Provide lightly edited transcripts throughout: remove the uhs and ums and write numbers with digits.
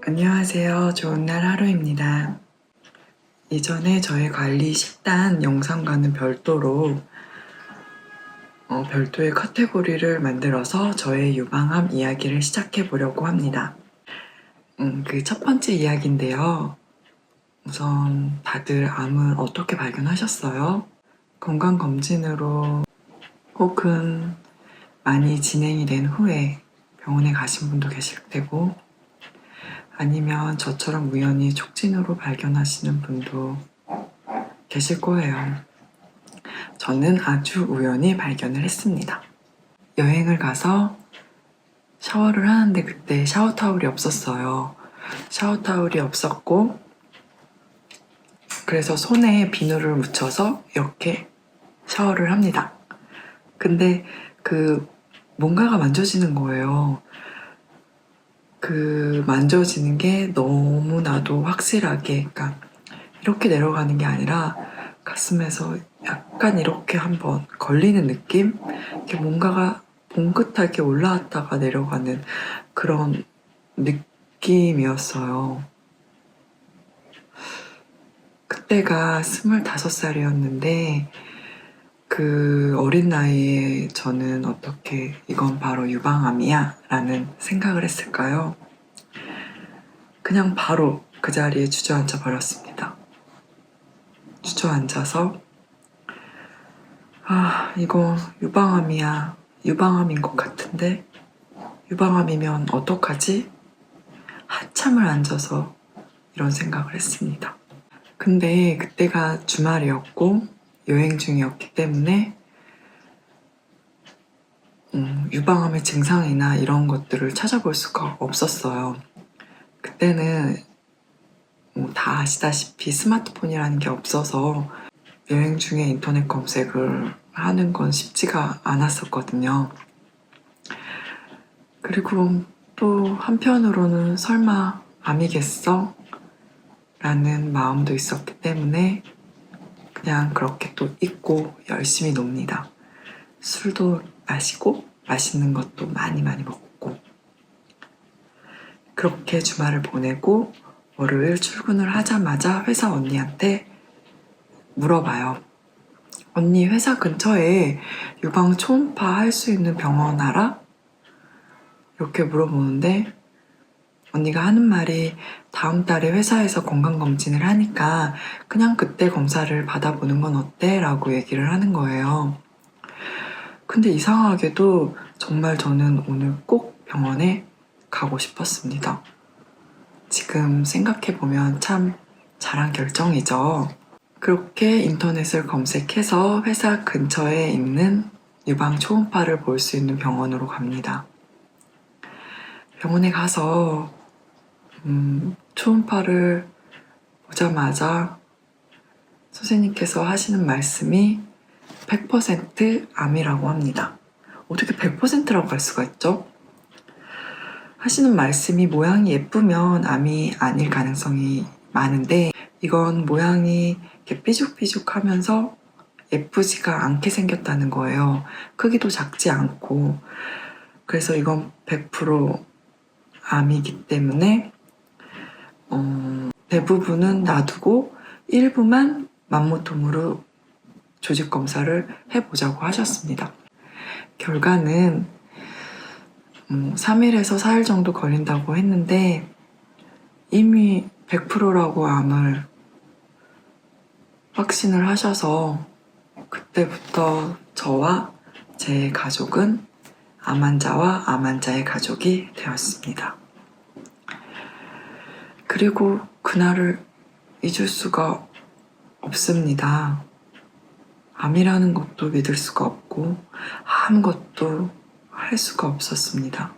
안녕하세요. 좋은 날 하루입니다. 이전에 저의 관리 식단 영상과는 별도로 별도의 카테고리를 만들어서 저의 유방암 이야기를 시작해 보려고 합니다. 그 첫 번째 이야기인데요. 우선 다들 암을 어떻게 발견하셨어요? 건강검진으로 혹은 많이 진행이 된 후에 병원에 가신 분도 계실 테고, 아니면 저처럼 우연히 촉진으로 발견하시는 분도 계실 거예요. 저는 아주 우연히 발견을 했습니다. 여행을 가서 샤워를 하는데 그때 샤워 타올이 없었어요. 샤워 타올이 없었고, 그래서 손에 비누를 묻혀서 이렇게 샤워를 합니다. 근데 뭔가가 만져지는 거예요. 만져지는 게 너무나도 확실하게, 그러니까 이렇게 내려가는 게 아니라 가슴에서 약간 이렇게 한번 걸리는 느낌? 이렇게 뭔가가 봉긋하게 올라왔다가 내려가는 그런 느낌이었어요. 그때가 25살이었는데 그 어린 나이에 저는 어떻게 이건 바로 유방암이야 라는 생각을 했을까요? 그냥 바로 그 자리에 주저앉아 버렸습니다. 주저앉아서 이거 유방암이야. 유방암인 것 같은데 유방암이면 어떡하지? 한참을 앉아서 이런 생각을 했습니다. 근데 그때가 주말이었고 여행 중이었기 때문에 유방암의 증상이나 이런 것들을 찾아볼 수가 없었어요. 그때는 다 아시다시피 스마트폰이라는 게 없어서 여행 중에 인터넷 검색을 하는 건 쉽지가 않았었거든요. 그리고 또 한편으로는 설마 암이겠어? 라는 마음도 있었기 때문에 그냥 그렇게 또 잊고 열심히 놉니다. 술도 마시고 맛있는 것도 많이 먹고, 그렇게 주말을 보내고 월요일 출근을 하자마자 회사 언니한테 물어봐요. 언니, 회사 근처에 유방 초음파 할 수 있는 병원 알아? 이렇게 물어보는데 언니가 하는 말이 다음 달에 회사에서 건강검진을 하니까 그냥 그때 검사를 받아보는 건 어때? 라고 얘기를 하는 거예요. 근데 이상하게도 정말 저는 오늘 꼭 병원에 가고 싶었습니다. 지금 생각해보면 참 잘한 결정이죠. 그렇게 인터넷을 검색해서 회사 근처에 있는 유방 초음파를 볼 수 있는 병원으로 갑니다. 병원에 가서 초음파를 보자마자 선생님께서 하시는 말씀이 100% 암이라고 합니다. 어떻게 100%라고 할 수가 있죠? 하시는 말씀이 모양이 예쁘면 암이 아닐 가능성이 많은데 이건 모양이 이렇게 삐죽삐죽하면서 예쁘지가 않게 생겼다는 거예요. 크기도 작지 않고. 그래서 이건 100% 암이기 때문에 대부분은 놔두고 일부만 맘모톰으로 조직 검사를 해보자고 하셨습니다. 결과는 3일에서 4일 정도 걸린다고 했는데 이미 100%라고 암을 확신을 하셔서 그때부터 저와 제 가족은 암 환자와 암 환자의 가족이 되었습니다. 그리고 그날을 잊을 수가 없습니다. 암이라는 것도 믿을 수가 없고 아무것도 할 수가 없었습니다.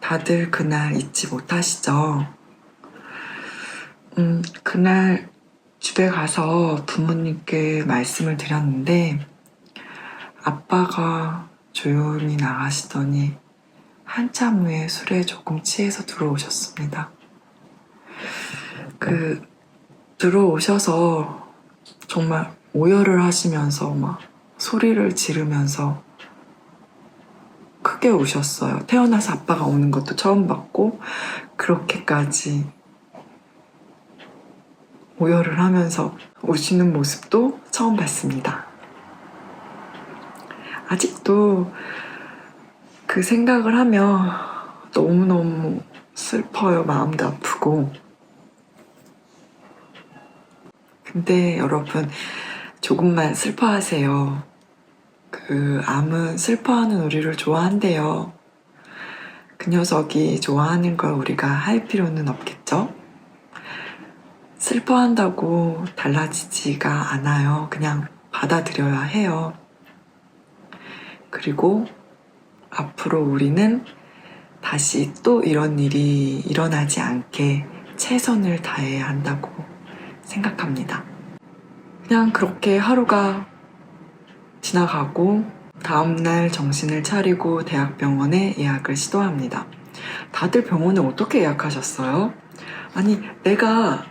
다들 그날 잊지 못하시죠? 그날 집에 가서 부모님께 말씀을 드렸는데 아빠가 조용히 나가시더니 한참 후에 술에 조금 취해서 들어오셨습니다. 들어오셔서 정말 오열을 하시면서 막 소리를 지르면서 크게 우셨어요. 태어나서 아빠가 우는 것도 처음 봤고 그렇게까지 오열을 하면서 우시는 모습도 처음 봤습니다. 아직도 그 생각을 하면 너무너무 슬퍼요. 마음도 아프고. 근데 여러분, 조금만 슬퍼하세요. 그 암은 슬퍼하는 우리를 좋아한대요. 그 녀석이 좋아하는 걸 우리가 할 필요는 없겠죠? 슬퍼한다고 달라지지가 않아요. 그냥 받아들여야 해요. 그리고 앞으로 우리는 다시 또 이런 일이 일어나지 않게 최선을 다해야 한다고 생각합니다. 그냥 그렇게 하루가 지나가고 다음날 정신을 차리고 대학병원에 예약을 시도합니다. 다들 병원에 어떻게 예약하셨어요? 아니, 내가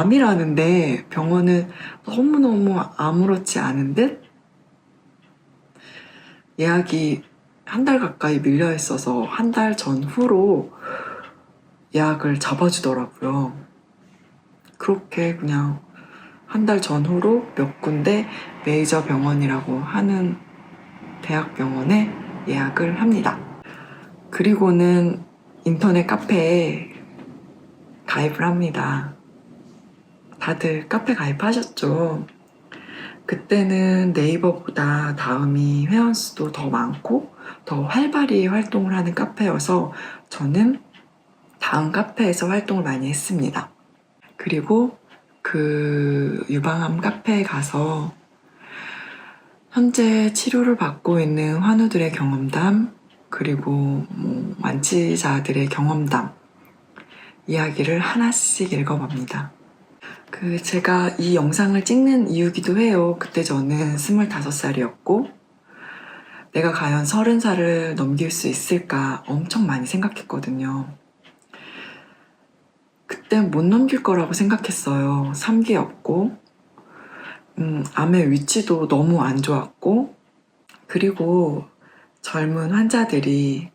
암이라는데 병원은 너무너무 아무렇지 않은 듯? 예약이 한 달 가까이 밀려 있어서 한 달 전후로 예약을 잡아주더라고요. 그렇게 그냥 한 달 전후로 몇 군데 메이저 병원이라고 하는 대학병원에 예약을 합니다. 그리고는 인터넷 카페에 가입을 합니다. 다들 카페 가입하셨죠? 그때는 네이버보다 다음이 회원수도 더 많고 더 활발히 활동을 하는 카페여서 저는 다음 카페에서 활동을 많이 했습니다. 그리고 그 유방암 카페에 가서 현재 치료를 받고 있는 환우들의 경험담, 그리고 완치자들의 경험담, 이야기를 하나씩 읽어봅니다. 제가 이 영상을 찍는 이유기도 해요. 그때 저는 25살이었고, 내가 과연 30살을 넘길 수 있을까 엄청 많이 생각했거든요. 그때 못 넘길 거라고 생각했어요. 3기였고, 암의 위치도 너무 안 좋았고, 그리고 젊은 환자들이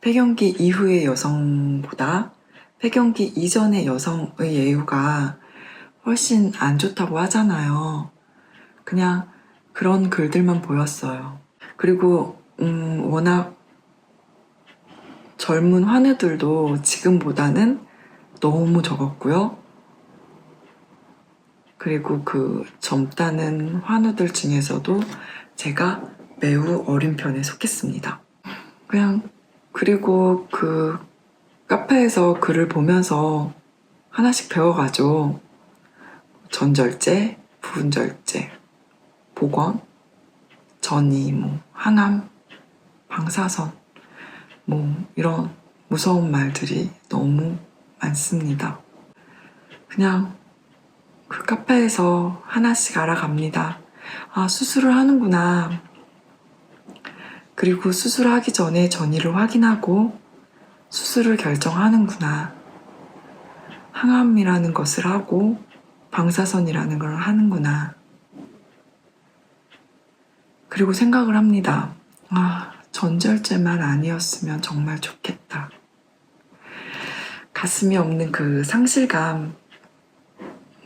폐경기 이후의 여성보다 폐경기 이전의 여성의 예후가 훨씬 안 좋다고 하잖아요. 그냥 그런 글들만 보였어요. 그리고 워낙 젊은 환우들도 지금보다는 너무 적었고요. 그리고 그 젊다는 환우들 중에서도 제가 매우 어린 편에 속했습니다. 그리고 그 카페에서 글을 보면서 하나씩 배워가죠. 전절제, 부분절제, 보건, 전이, 항암, 방사선, 이런 무서운 말들이 너무 많습니다. 그냥 그 카페에서 하나씩 알아갑니다. 아, 수술을 하는구나. 그리고 수술하기 전에 전이를 확인하고 수술을 결정하는구나. 항암이라는 것을 하고 방사선이라는 걸 하는구나. 그리고 생각을 합니다. 아, 전절제만 아니었으면 정말 좋겠다. 가슴이 없는 그 상실감,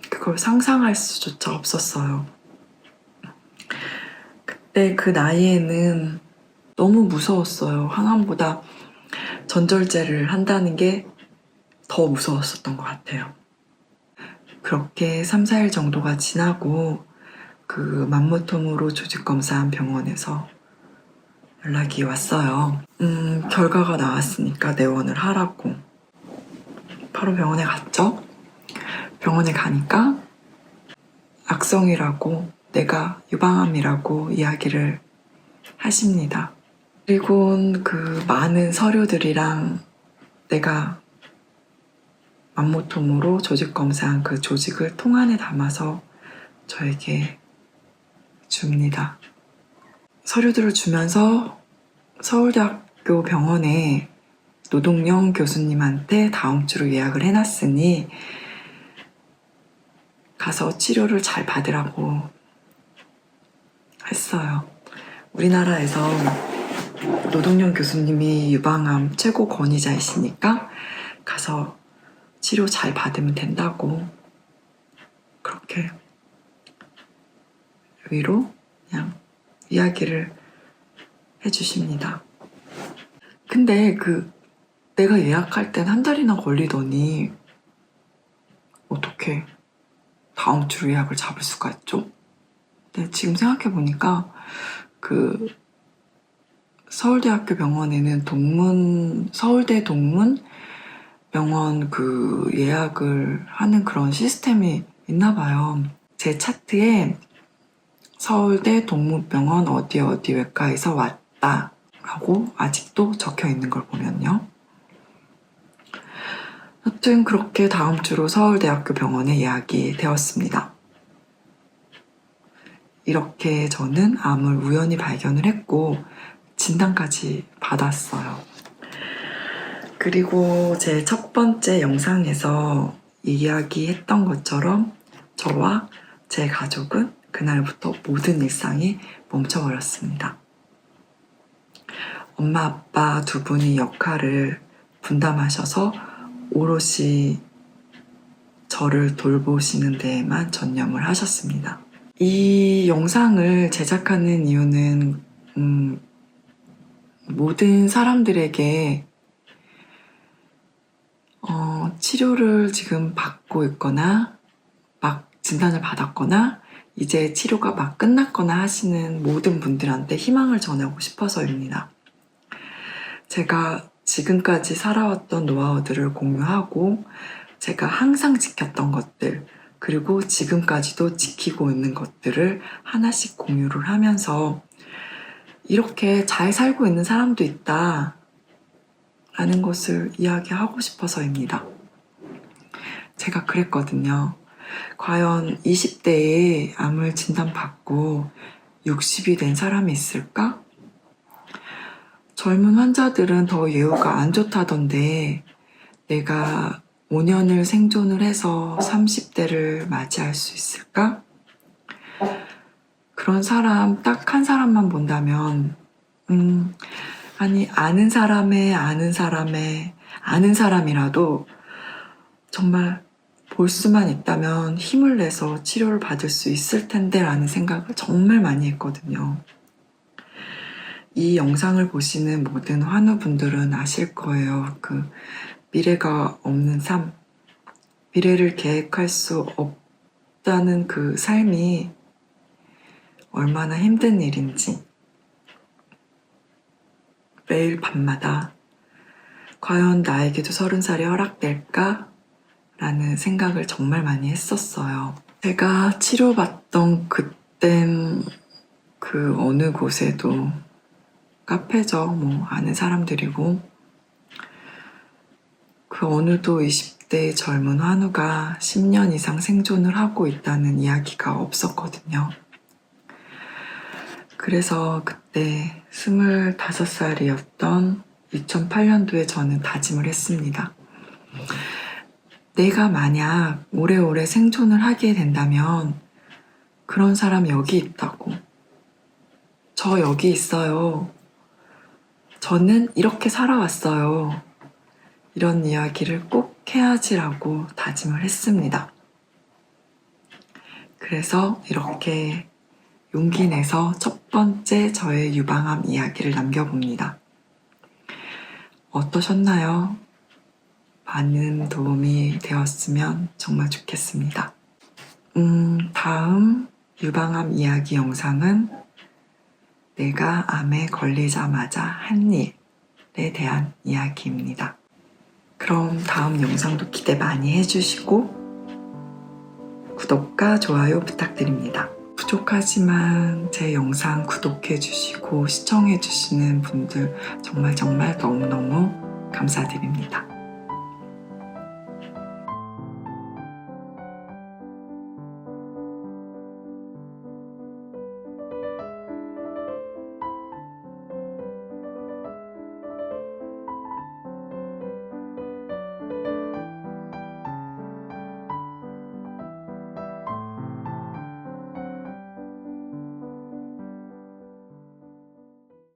그걸 상상할 수조차 없었어요. 그때 그 나이에는 너무 무서웠어요. 항암보다 전절제를 한다는 게 더 무서웠었던 것 같아요. 그렇게 3, 4일 정도가 지나고 그 맘모톰으로 조직검사한 병원에서 연락이 왔어요. 결과가 나왔으니까 내원을 하라고. 바로 병원에 갔죠. 병원에 가니까 악성이라고, 내가 유방암이라고 이야기를 하십니다. 그리고 그 많은 서류들이랑 내가 맘모톰으로 조직검사한 그 조직을 통 안에 담아서 저에게 줍니다. 서류들을 주면서 서울대학교 병원에 노동영 교수님한테 다음 주로 예약을 해놨으니 가서 치료를 잘 받으라고 했어요. 우리나라에서 노동영 교수님이 유방암 최고 권위자이시니까 가서 치료 잘 받으면 된다고 그렇게 위로 그냥 이야기를 해주십니다. 근데 내가 예약할 땐 한 달이나 걸리더니 어떻게 다음 주로 예약을 잡을 수가 있죠? 근데 지금 생각해보니까 서울대학교 병원에는 서울대 동문 병원 예약을 하는 그런 시스템이 있나 봐요. 제 차트에 서울대 동문병원 어디 외과에서 왔다 하고 아직도 적혀 있는 걸 보면요. 여튼 그렇게 다음 주로 서울대학교 병원에 예약이 되었습니다. 이렇게 저는 암을 우연히 발견을 했고 진단까지 받았어요. 그리고 제 첫 번째 영상에서 이야기했던 것처럼 저와 제 가족은 그날부터 모든 일상이 멈춰버렸습니다. 엄마, 아빠 두 분이 역할을 분담하셔서 오롯이 저를 돌보시는 데에만 전념을 하셨습니다. 이 영상을 제작하는 이유는 모든 사람들에게 치료를 지금 받고 있거나 막 진단을 받았거나 이제 치료가 막 끝났거나 하시는 모든 분들한테 희망을 전하고 싶어서입니다. 제가 지금까지 살아왔던 노하우들을 공유하고 제가 항상 지켰던 것들 그리고 지금까지도 지키고 있는 것들을 하나씩 공유를 하면서 이렇게 잘 살고 있는 사람도 있다 라는 것을 이야기하고 싶어서입니다. 제가 그랬거든요. 과연 20대에 암을 진단받고 60이 된 사람이 있을까? 젊은 환자들은 더 예후가 안 좋다던데 내가 5년을 생존을 해서 30대를 맞이할 수 있을까? 그런 사람 딱 한 사람만 본다면 아니 아는 사람의 아는 사람의 아는 사람이라도 정말 볼 수만 있다면 힘을 내서 치료를 받을 수 있을 텐데 라는 생각을 정말 많이 했거든요. 이 영상을 보시는 모든 환우분들은 아실 거예요. 미래가 없는 삶, 미래를 계획할 수 없다는 그 삶이 얼마나 힘든 일인지 매일 밤마다 과연 나에게도 30살이 허락될까? 라는 생각을 정말 많이 했었어요. 제가 치료받던 그땐 어느 곳에도 카페죠. 아는 사람들이고 어느도 20대 젊은 환우가 10년 이상 생존을 하고 있다는 이야기가 없었거든요. 그래서 그때 25살이었던 2008년도에 저는 다짐을 했습니다. 내가 만약 오래오래 생존을 하게 된다면 그런 사람 여기 있다고. 저 여기 있어요. 저는 이렇게 살아왔어요. 이런 이야기를 꼭 해야지라고 다짐을 했습니다. 그래서 이렇게 용기 내서 첫 번째 저의 유방암 이야기를 남겨봅니다. 어떠셨나요? 많은 도움이 되었으면 정말 좋겠습니다. 다음 유방암 이야기 영상은 내가 암에 걸리자마자 한 일에 대한 이야기입니다. 그럼 다음 영상도 기대 많이 해주시고 구독과 좋아요 부탁드립니다. 부족하지만 제 영상 구독해주시고 시청해주시는 분들 정말 너무너무 감사드립니다.